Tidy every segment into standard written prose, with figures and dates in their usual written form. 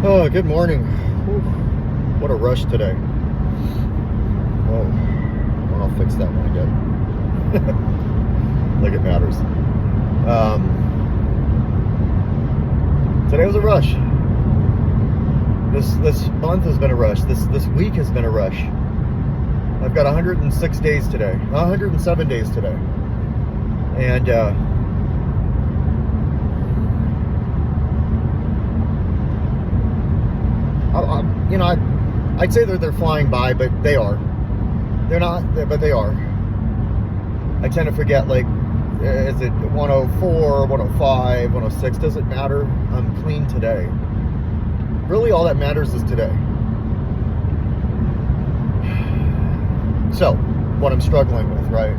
Oh, good morning. Whew. What a rush today. Oh, well, I'll fix that one again. Like it matters. Today was a rush. This month has been a rush. This week has been a rush. I've got 106 days today. 107 days today. And I'd say they're flying by, but they are. They're not, but they are. I tend to forget, like, is it 104, 105, 106? Doesn't matter. I'm clean today. Really, all that matters is today. So, what I'm struggling with, right?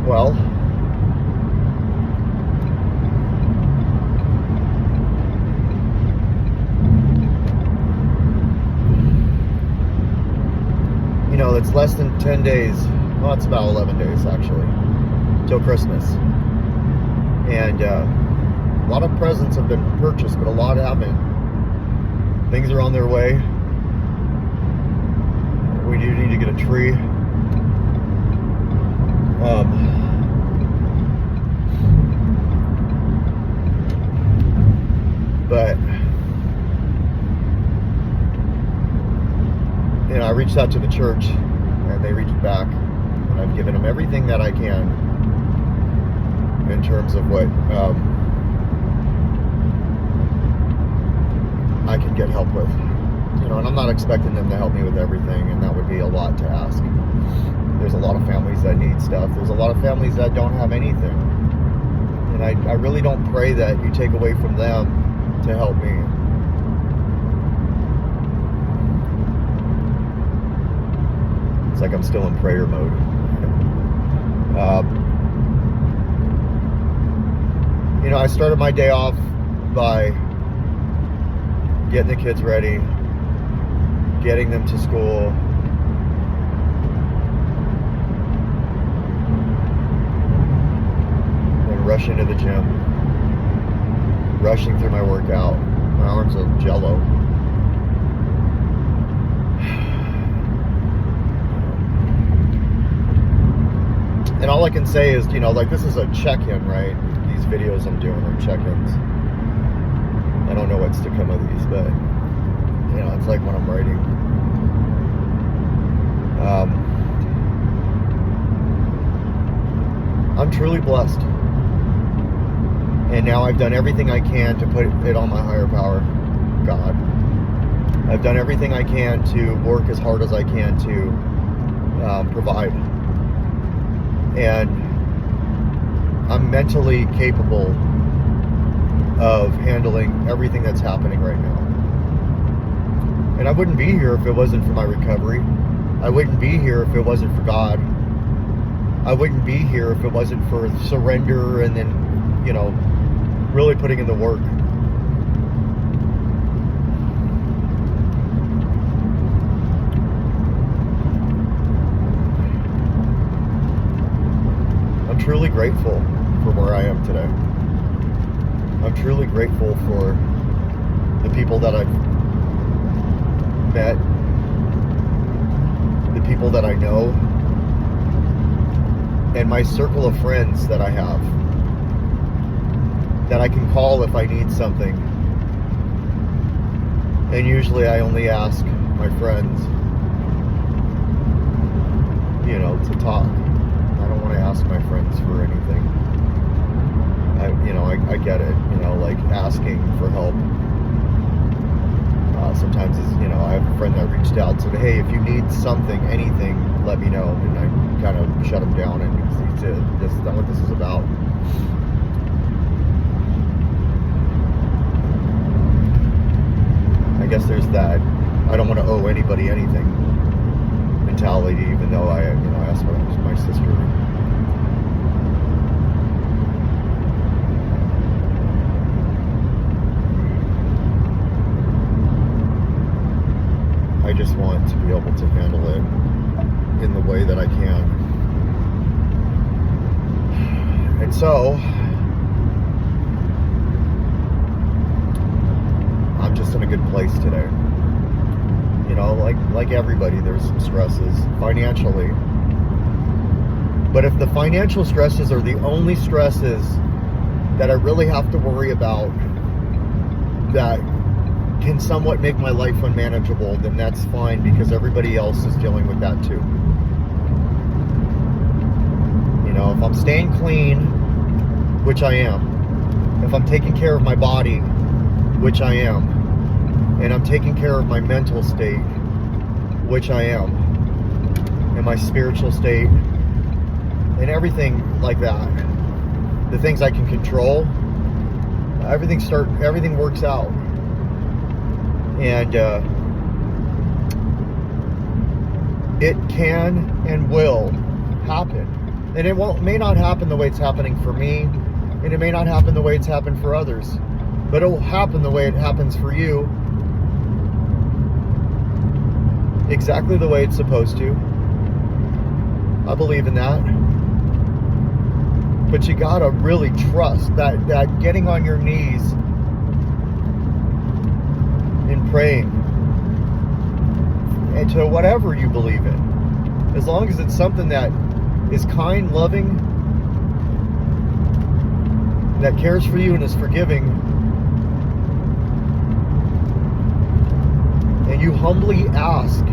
Well, it's less than 10 days. Well, it's about 11 days, actually, till Christmas. And a lot of presents have been purchased, but a lot haven't. Things are on their way. We do need to get a tree. But I reached out to the church, and they reached back, and I've given them everything that I can in terms of what I can get help with. And I'm not expecting them to help me with everything, and that would be a lot to ask. There's a lot of families that need stuff. There's a lot of families that don't have anything. And I really don't pray that you take away from them to help me. It's like I'm still in prayer mode. I started my day off by getting the kids ready, getting them to school, then rushing to the gym, rushing through my workout. My arms are jello. And all I can say is, like, this is a check-in, right? These videos I'm doing are check-ins. I don't know what's to come of these, but, it's like when I'm writing. I'm truly blessed. And now I've done everything I can to put it on my higher power, God. I've done everything I can to work as hard as I can to provide. And I'm mentally capable of handling everything that's happening right now. And I wouldn't be here if it wasn't for my recovery. I wouldn't be here if it wasn't for God. I wouldn't be here if it wasn't for surrender and then, really putting in the work. I'm truly grateful for where I am today. I'm truly grateful for the people that I've met, the people that I know, and my circle of friends that I have, that I can call if I need something. And usually I only ask my friends, to talk. I don't want to ask my friends for anything. I get it, like asking for help. Sometimes it's, I have a friend that reached out and said, hey, if you need something, anything, let me know. And I kind of shut him down, and he said, this is not what this is about. I guess there's that I don't want to owe anybody anything mentality, even though I asked my sister. I just want to be able to handle it in the way that I can. And so just in a good place today. You know, like everybody, there's some stresses financially. But if the financial stresses are the only stresses that I really have to worry about that can somewhat make my life unmanageable, then that's fine, because everybody else is dealing with that too. You know, if I'm staying clean, which I am, if I'm taking care of my body, which I am, and I'm taking care of my mental state, which I am, and my spiritual state, and everything like that, the things I can control, everything works out. And it can and will happen. And it may not happen the way it's happening for me, and it may not happen the way it's happened for others, but it will happen the way it happens for you, exactly the way it's supposed to. I believe in that. But you gotta really trust that getting on your knees and praying and to whatever you believe in, as long as it's something that is kind, loving, that cares for you and is forgiving, and you humbly ask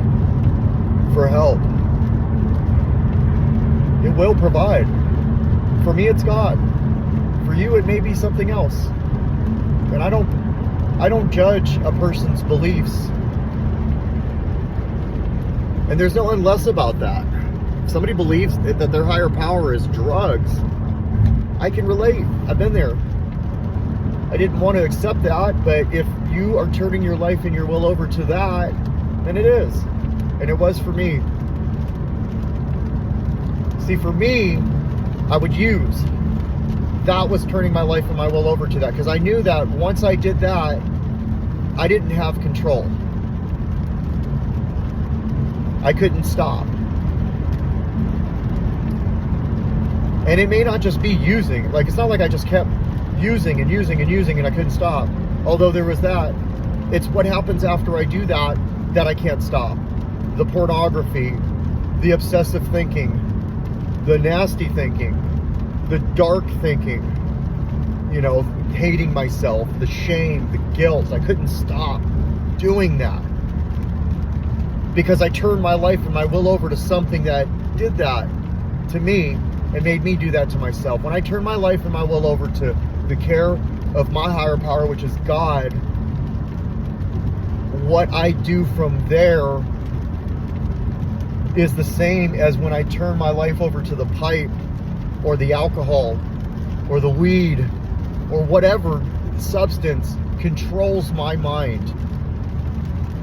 for help, it will provide. For me, it's God. For you, it may be something else. And I don't judge a person's beliefs. And there's no unless about that. If somebody believes that their higher power is drugs, I can relate. I've been there. I didn't want to accept that, but if you are turning your life and your will over to that, then it is. And it was for me. See, for me, I would use that was turning my life and my will over to that, because I knew that once I did that, I didn't have control. I couldn't stop. And it may not just be using, like it's not like I just kept using and using and using and I couldn't stop, although there was that. It's what happens after I do that I can't stop. The pornography, the obsessive thinking, the nasty thinking, the dark thinking, you know, hating myself, the shame, the guilt. I couldn't stop doing that because I turned my life and my will over to something that did that to me and made me do that to myself. When I turned my life and my will over to the care of my higher power, which is God, what I do from there is the same as when I turn my life over to the pipe or the alcohol or the weed or whatever substance controls my mind,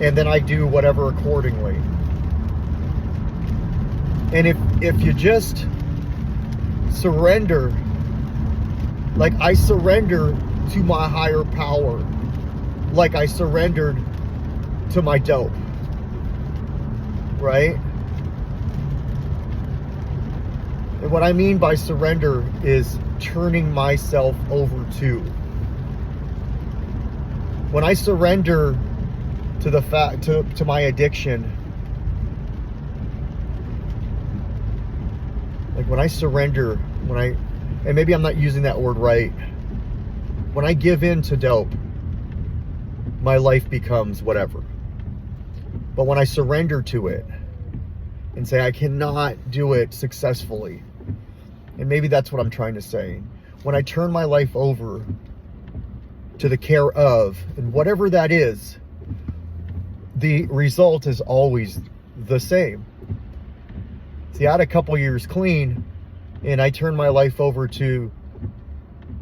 and then I do whatever accordingly. And if you just surrender, like I surrender to my higher power, like I surrendered to my dope, right? And what I mean by surrender is turning myself over to. When I surrender to the fact to my addiction, like when I surrender, and maybe I'm not using that word right, when I give in to dope, my life becomes whatever. But when I surrender to it and say I cannot do it successfully, and maybe that's what I'm trying to say, when I turn my life over to the care of, and whatever that is, the result is always the same. See, I had a couple years clean, and I turned my life over to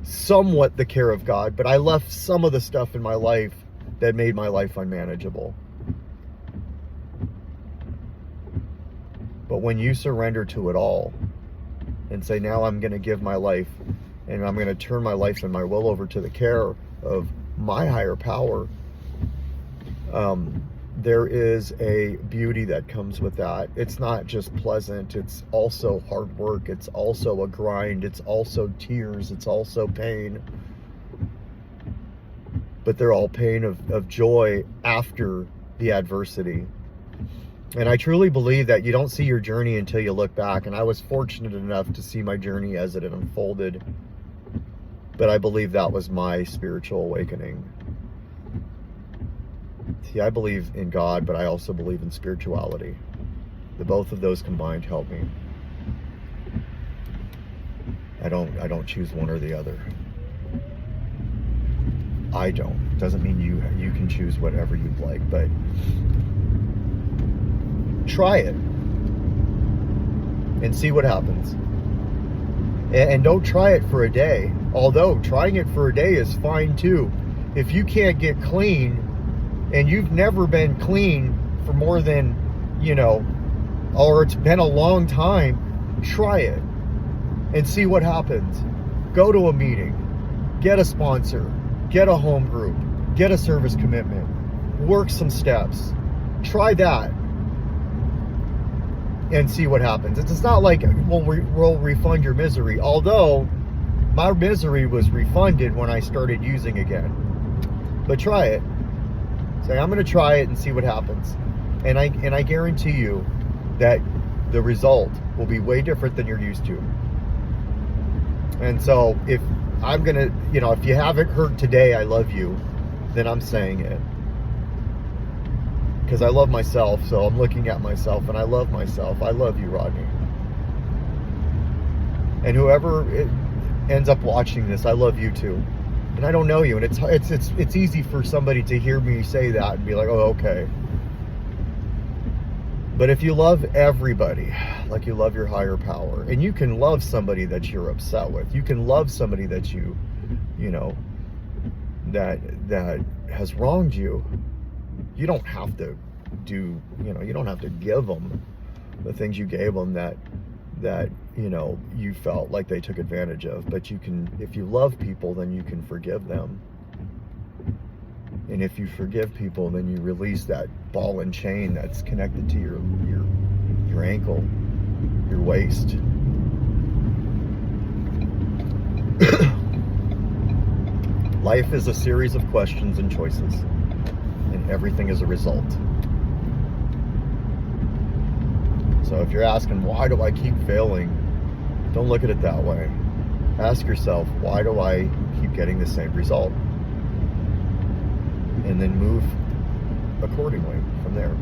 somewhat the care of God, but I left some of the stuff in my life that made my life unmanageable. But when you surrender to it all and say, now I'm going to give my life and I'm going to turn my life and my will over to the care of my higher power, there is a beauty that comes with that. It's not just pleasant, it's also hard work, it's also a grind, it's also tears, it's also pain. but they're all pain of joy after the adversity. And I truly believe that you don't see your journey until you look back. And I was fortunate enough to see my journey as it had unfolded. But I believe that was my spiritual awakening. See, I believe in God, but I also believe in spirituality. The both of those combined help me. I don't choose one or the other. I don't. Doesn't mean you can choose whatever you'd like, but try it and see what happens. And don't try it for a day. Although trying it for a day is fine too. If you can't get clean and you've never been clean for more than, or it's been a long time, try it and see what happens. Go to a meeting, get a sponsor, get a home group, get a service commitment, work some steps, try that and see what happens. It's not like we'll refund your misery, although my misery was refunded when I started using again. But try it. Say, I'm going to try it and see what happens. And I guarantee you that the result will be way different than you're used to. And so if I'm going to, if you haven't heard today, I love you, then I'm saying it. Because I love myself, so I'm looking at myself and I love myself. I love you, Rodney. And whoever ends up watching this, I love you too. And I don't know you, and it's easy for somebody to hear me say that and be like, oh, okay. But if you love everybody like you love your higher power, and you can love somebody that you're upset with, you can love somebody that that has wronged you, you don't have to do, you don't have to give them the things you gave them that you felt like they took advantage of. But you can, if you love people, then you can forgive them. And if you forgive people, then you release that ball and chain that's connected to your ankle, your waist. Life is a series of questions and choices, and everything is a result. So if you're asking, why do I keep failing? Don't look at it that way. Ask yourself, why do I keep getting the same result? And then move accordingly from there.